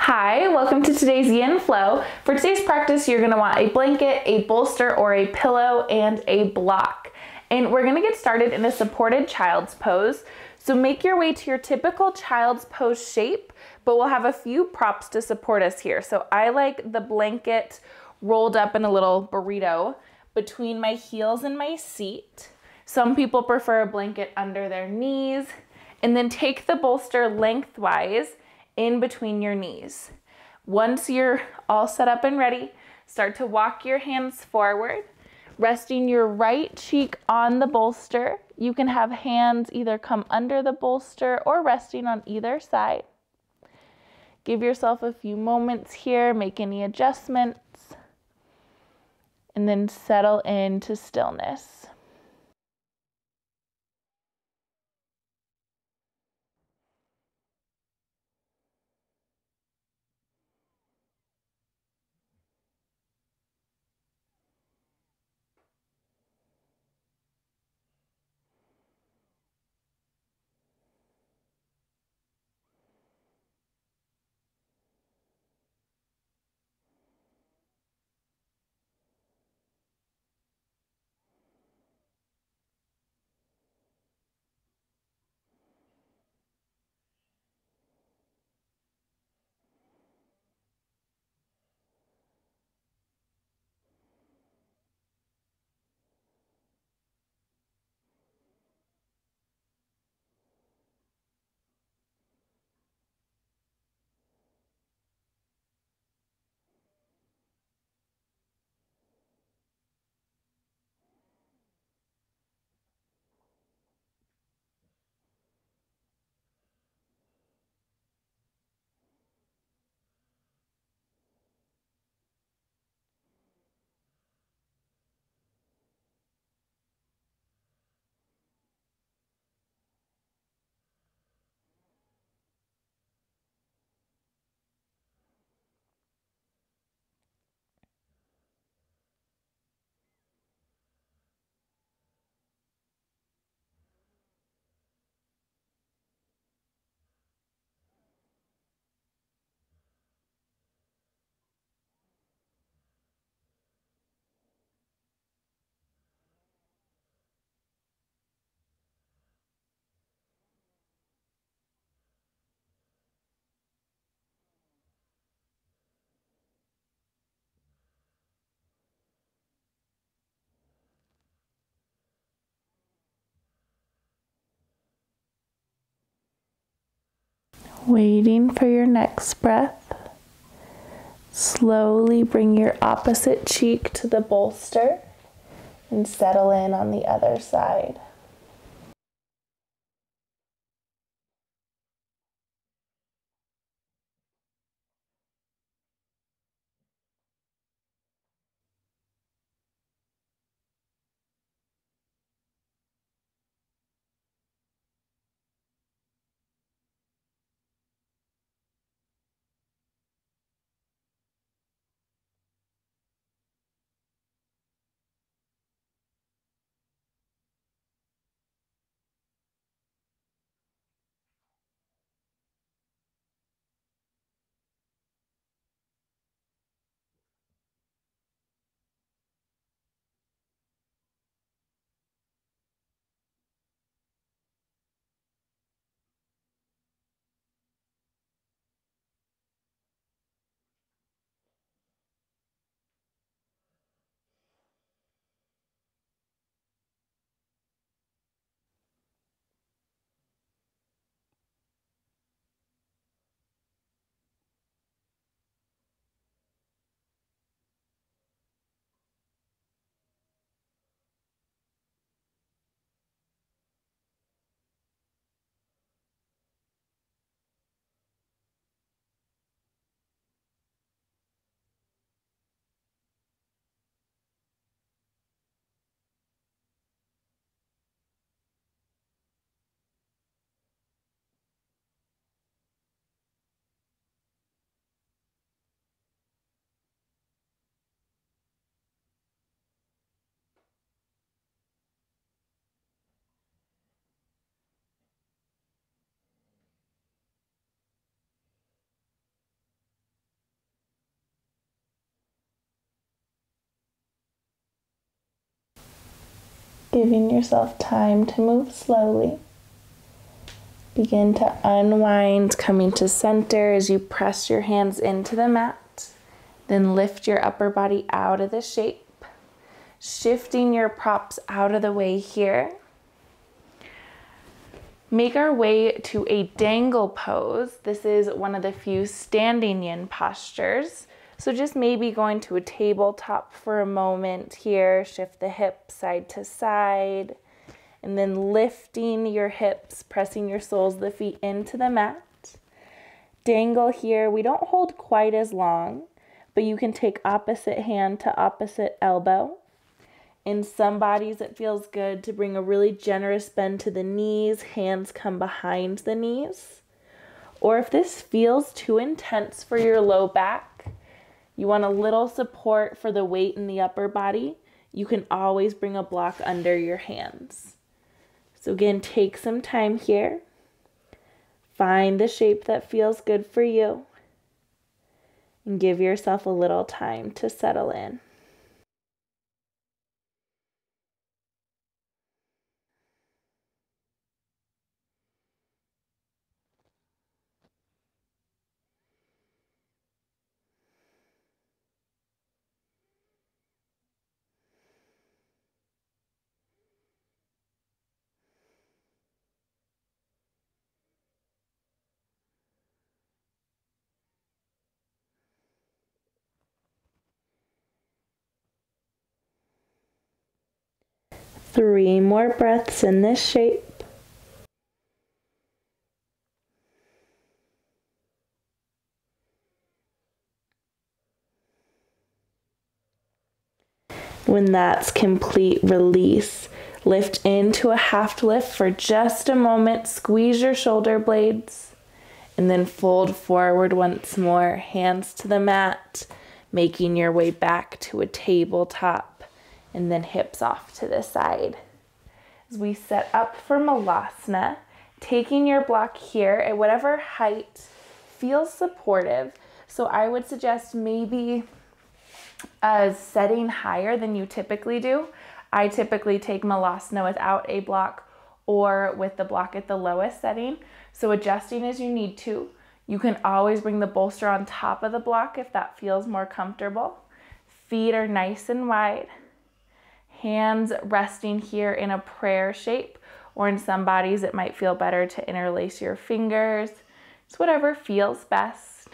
Hi, welcome to today's Yin Flow. For today's practice, you're gonna want a blanket, a bolster, or a pillow, and a block. And we're gonna get started in a supported child's pose. So make your way to your typical child's pose shape, but we'll have a few props to support us here. So I like the blanket rolled up in a little burrito between my heels and my seat. Some people prefer a blanket under their knees, and then take the bolster lengthwise in between your knees. Once you're all set up and ready, start to walk your hands forward, resting your right cheek on the bolster. You can have hands either come under the bolster or resting on either side. Give yourself a few moments here, make any adjustments, and then settle into stillness. Waiting for your next breath. Slowly bring your opposite cheek to the bolster and settle in on the other side. Giving yourself time to move slowly. Begin to unwind, coming to center as you press your hands into the mat. Then lift your upper body out of the shape, shifting your props out of the way here. Make our way to a dangle pose. This is one of the few standing yin postures. So just maybe going to a tabletop for a moment here, shift the hips side to side, and then lifting your hips, pressing your soles of the feet into the mat. Dangle here. We don't hold quite as long, but you can take opposite hand to opposite elbow. In some bodies, it feels good to bring a really generous bend to the knees, hands come behind the knees. Or if this feels too intense for your low back, you want a little support for the weight in the upper body, you can always bring a block under your hands. So again, take some time here. Find the shape that feels good for you. And give yourself a little time to settle in. Three more breaths in this shape. When that's complete, release. Lift into a half lift for just a moment. Squeeze your shoulder blades and then fold forward once more. Hands to the mat, making your way back to a tabletop and then hips off to the side. As we set up for Malasana, taking your block here at whatever height feels supportive. So I would suggest maybe setting higher than you typically do. I typically take Malasana without a block or with the block at the lowest setting. So adjusting as you need to. You can always bring the bolster on top of the block if that feels more comfortable. Feet are nice and wide. Hands resting here in a prayer shape, or in some bodies it might feel better to interlace your fingers. It's whatever feels best.